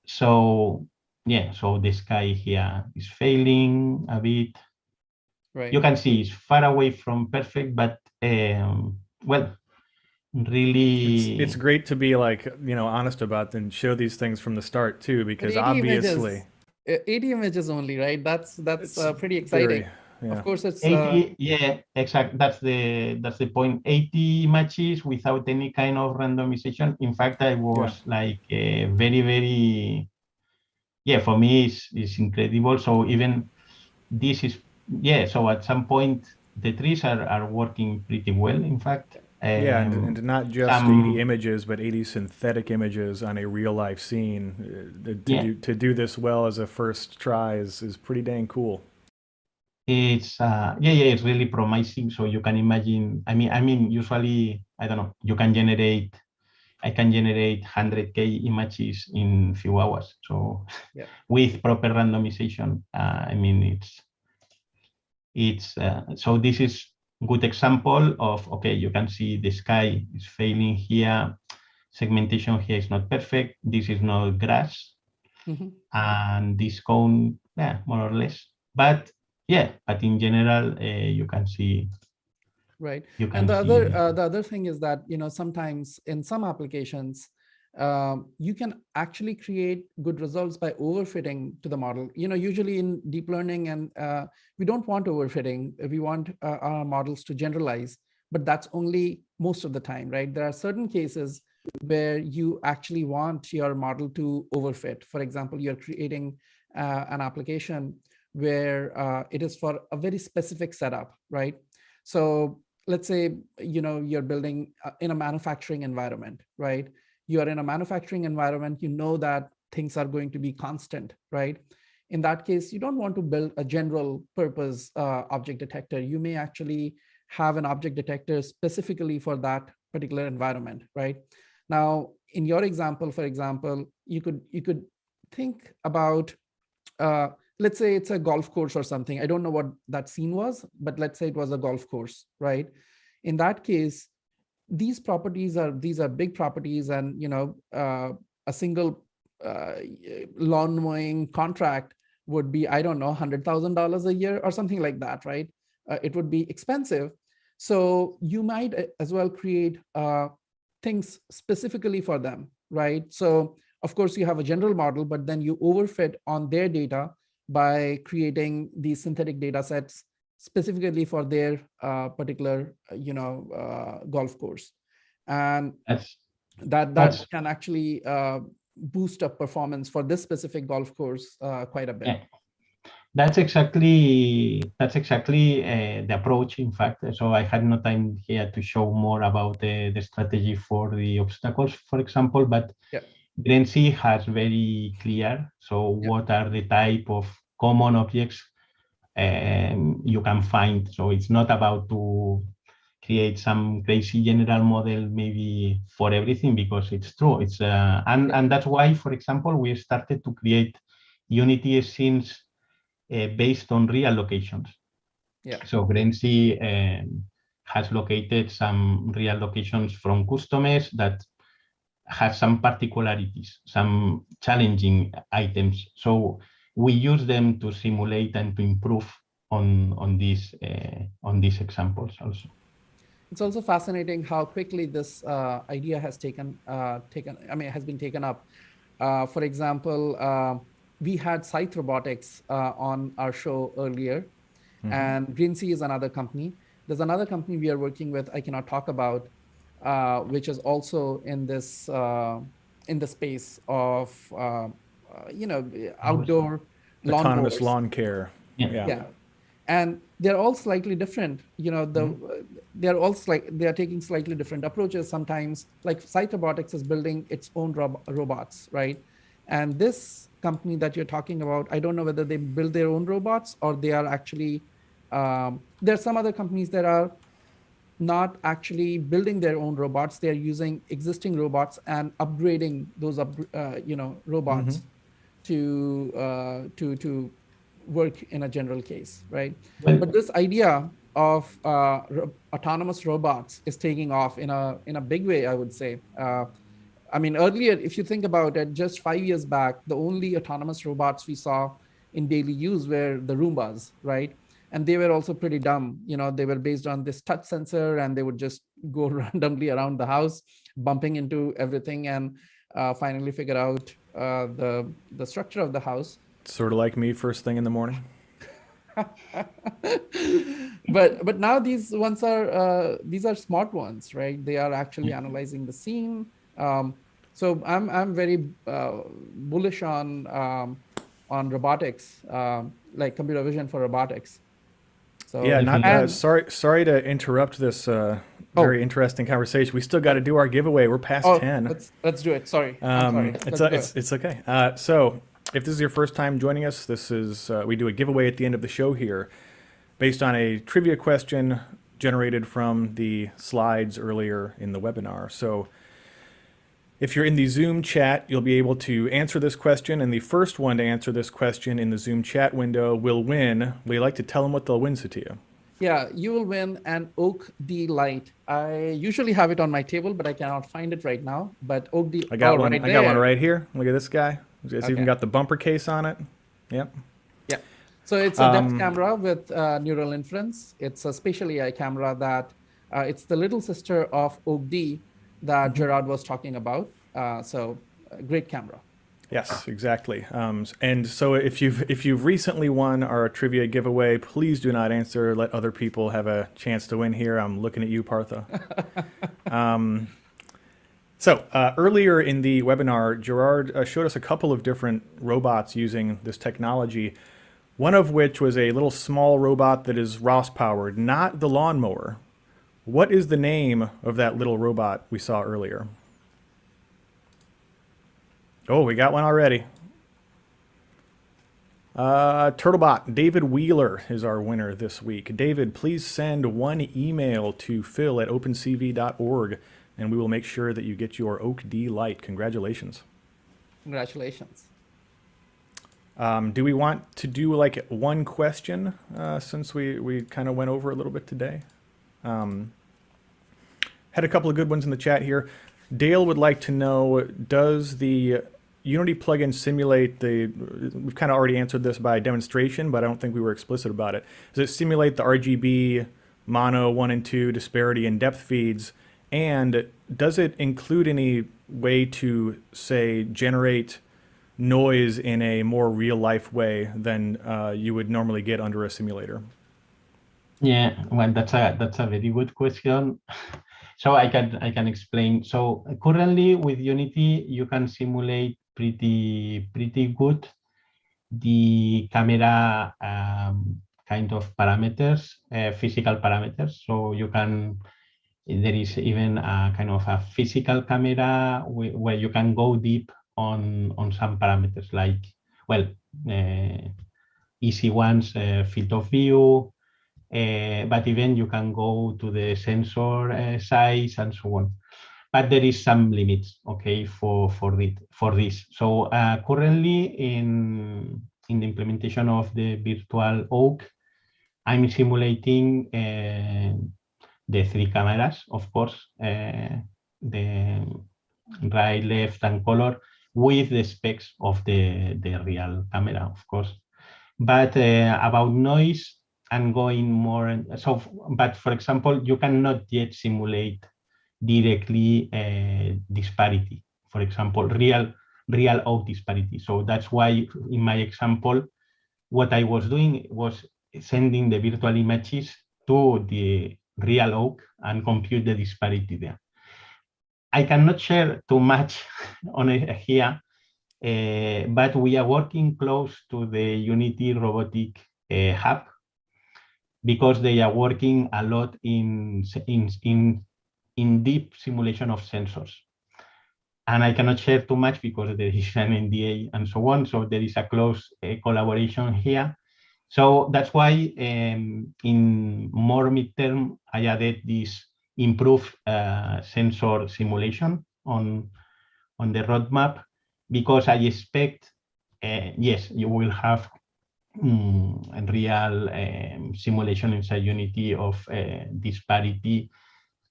So yeah, so the sky here is failing a bit. Right. You can see it's far away from perfect, but well, really, It's great to be like, honest about and show these things from the start too, because 80 obviously images, 80 images only, right? That's it's pretty exciting. yeah. Of course, it's 80, yeah, exact. That's the point. 80 matches without any kind of randomization. In fact, I was like very, very, yeah, for me it's incredible. So even this is, yeah, so at some point the trees are working pretty well, in fact. Yeah, and not just 80 some, images, but 80 synthetic images on a real life scene. Yeah. To do this well as a first try is pretty dang cool. It's yeah, it's really promising. So you can imagine, I mean usually, I don't know, I can generate 100K images in few hours. So Yeah. with proper randomization, I mean it's so this is good example of, okay, you can see the sky is failing here, segmentation here is not perfect, this is not grass, and this cone, yeah, more or less, but yeah, but in general, you can see. Right. You can And the see other thing is that, sometimes in some applications, you can actually create good results by overfitting to the model. Usually in deep learning, and we don't want overfitting. We want our models to generalize, but that's only most of the time, right? There are certain cases where you actually want your model to overfit. For example, you're creating an application where it is for a very specific setup, right? So let's say, you're building in a manufacturing environment, right? You are in a manufacturing environment, that things are going to be constant, right? In that case, you don't want to build a general purpose object detector. You may actually have an object detector specifically for that particular environment, right? Now, in your example, for example, you could think about, let's say it's a golf course or something. I don't know what that scene was, but let's say it was a golf course, right? In that case, these are big properties, and a single lawn mowing contract would be, I don't know, $100,000 a year or something like that, right? It would be expensive. So you might as well create things specifically for them, right? So of course you have a general model, but then you overfit on their data by creating these synthetic data sets specifically for their particular, golf course. And that's that That's- can actually boost up performance for this specific golf course quite a bit. Yeah. That's exactly the approach. In fact, so I had no time here to show more about the strategy for the obstacles, for example. But Yeah. Grenzy has very clear. So what are the type of common objects you can find? So it's not about to create some crazy general model maybe for everything, because it's true. It's and that's why, for example, we started to create Unity scenes based on real locations. Yeah. So Grenzy has located some real locations from customers that have some particularities, some challenging items. So we use them to simulate and to improve on these examples also. It's also fascinating how quickly this idea has has been taken up. For example, we had Scythe Robotics on our show earlier, and Grenzy is another company. There's another company we are working with, I cannot talk about, which is also in this in the space of outdoor Autonomous lawnmowers. lawn care. Yeah. And they're all slightly different. They're taking slightly different approaches. Sometimes, like Scythe Robotics is building its own robots, right? And this company that you're talking about, I don't know whether they build their own robots or they are actually, there are some other companies that are not actually building their own robots. They're using existing robots and upgrading those robots to work in a general case, right? But this idea of autonomous robots is taking off in a big way, I would say. I mean, earlier, if you think about it, just 5 years back, the only autonomous robots we saw in daily use were the Roombas, right? And they were also pretty dumb. They were based on this touch sensor, and they would just go randomly around the house, bumping into everything, and finally figure out the structure of the house. Sort of like me first thing in the morning. But now these ones are these are smart ones, right? They are actually analyzing the scene. So I'm very bullish on robotics, like computer vision for robotics. So yeah, sorry to interrupt this very interesting conversation. We still got to do our giveaway. We're past 10. Let's do it. Sorry. I'm sorry. It's okay. So if this is your first time joining us, this is we do a giveaway at the end of the show here based on a trivia question generated from the slides earlier in the webinar. So if you're in the Zoom chat, you'll be able to answer this question, and the first one to answer this question in the Zoom chat window will win. Would you like to tell them what they'll win, Satya? Yeah, you will win an Oak D light. I usually have it on my table, but I cannot find it right now. But Oak D, I got one right here. Look at this guy. It's even got the bumper case on it. Yep. Yeah. So it's a depth camera with neural inference. It's a spatial AI camera that it's the little sister of Oak D that Gerard was talking about. So great camera. Yes, exactly. And so if you've recently won our trivia giveaway, please do not answer. Let other people have a chance to win here. I'm looking at you, Partha. So earlier in the webinar, Gerard showed us a couple of different robots using this technology, one of which was a little small robot that is ROS-powered, not the lawnmower. What is the name of that little robot we saw earlier? Oh, we got one already. Turtlebot, David Wheeler is our winner this week. David, please send one email to phil@opencv.org, and we will make sure that you get your Oak D light. Congratulations. Congratulations. Do we want to do like one question since we kind of went over a little bit today? Had a couple of good ones in the chat here. Dale would like to know, does the Unity plugin simulate we've kind of already answered this by demonstration, but I don't think we were explicit about it. Does it simulate the RGB, mono 1 and 2, disparity, and depth feeds? And does it include any way to, say, generate noise in a more real-life way than you would normally get under a simulator? Yeah, well, that's a very good question. So I can explain. So currently with Unity, you can simulate pretty good the camera kind of parameters, physical parameters. So you can, there is even a kind of a physical camera where you can go deep on some parameters like, well, easy ones, field of view, but even you can go to the sensor size and so on. But there is some limits, okay, for this. So currently in the implementation of the virtual oak, I'm simulating the three cameras, of course, the right, left, and color with the specs of the real camera, of course. But about noise, I'm going more. So, but for example, you cannot yet simulate directly disparity. For example, real out disparity. So that's why in my example, what I was doing was sending the virtual images to the real oak and compute the disparity there. I cannot share too much on it here, but we are working close to the Unity robotic hub because they are working a lot in deep simulation of sensors. And I cannot share too much because there is an NDA and so on. So there is a close collaboration here. So that's why in more midterm, I added this improved sensor simulation on the roadmap, because I expect, yes, you will have a real simulation inside Unity of disparity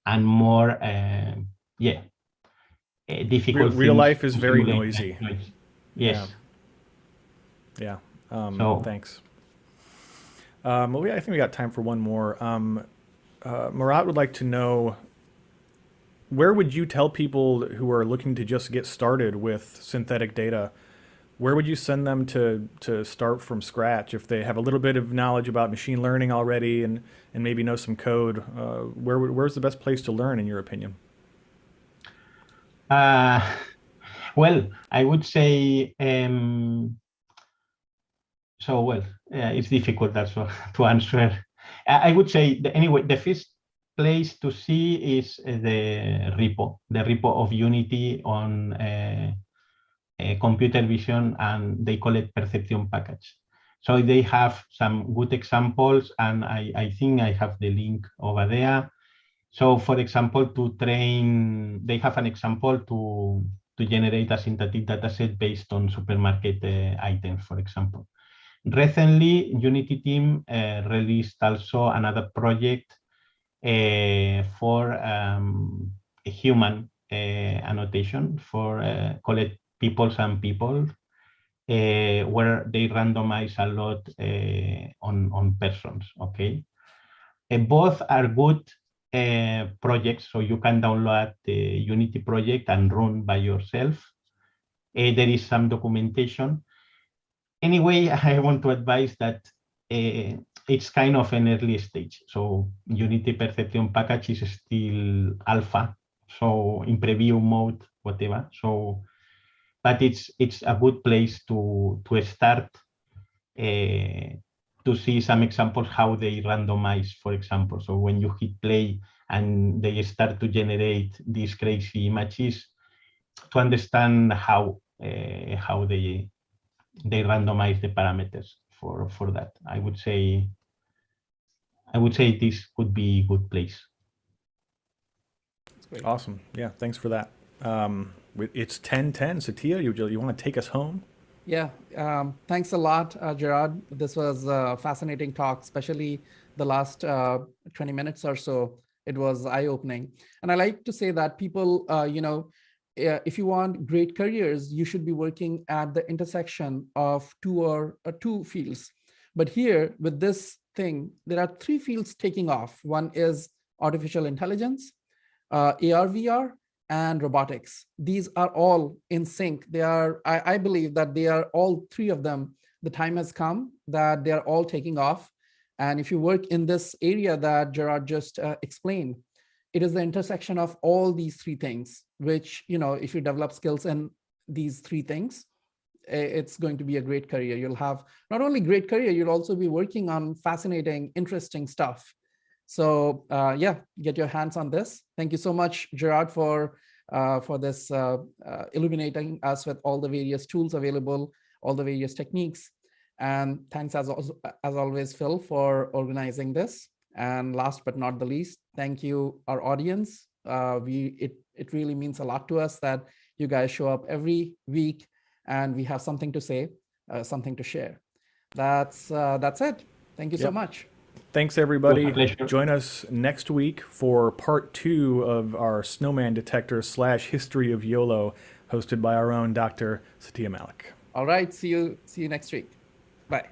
and more, difficult. Real things life is to very simulate noisy. like noise. Yes. Yeah. So Thanks. Well, I think we got time for one more. Murat would like to know, where would you tell people who are looking to just get started with synthetic data, where would you send them to start from scratch if they have a little bit of knowledge about machine learning already and maybe know some code? Where's the best place to learn, in your opinion? well, I would say, it's difficult also to answer. I would say, anyway, the first place to see is the repo of Unity on computer vision, and they call it perception package. So they have some good examples, and I think I have the link over there. So for example, to train, they have an example to generate a synthetic data set based on supermarket items, for example. Recently, Unity team released also another project for a human annotation for call it peoples and people, where they randomize a lot on persons. Okay, both are good projects, so you can download the Unity project and run by yourself. There is some documentation. Anyway, I want to advise that it's kind of an early stage. So Unity perception package is still alpha, so in preview mode, whatever. So, but it's a good place to start to see some examples how they randomize, for example. So when you hit play and they start to generate these crazy images, to understand how they randomize the parameters for that. I would say this could be a good place. That's great. Awesome. Yeah, thanks for that. It's 10:10. Satya, you want to take us home? Yeah, thanks a lot, Gerard. This was a fascinating talk, especially the last 20 minutes or so. It was eye-opening. And I like to say that people, if you want great careers, you should be working at the intersection of two fields. But here, with this thing, there are three fields taking off. One is artificial intelligence, AR, VR, and robotics. These are all in sync. They are, I believe that they are all three of them. The time has come that they are all taking off. And if you work in this area that Gerard just explained, it is the intersection of all these three things, which, if you develop skills in these three things, it's going to be a great career. You'll have not only great career, you'll also be working on fascinating, interesting stuff. So yeah, get your hands on this. Thank you so much, Gerard, for this illuminating us with all the various tools available, all the various techniques. And thanks as always, Phil, for organizing this. And last but not the least, thank you, our audience. It really means a lot to us that you guys show up every week and we have something to say, something to share. That's it. Thank you so much. Thanks, everybody. It was a pleasure. Join us next week for part 2 of our Snowman Detector / History of YOLO, hosted by our own Dr. Satya Malik. All right. See you next week. Bye.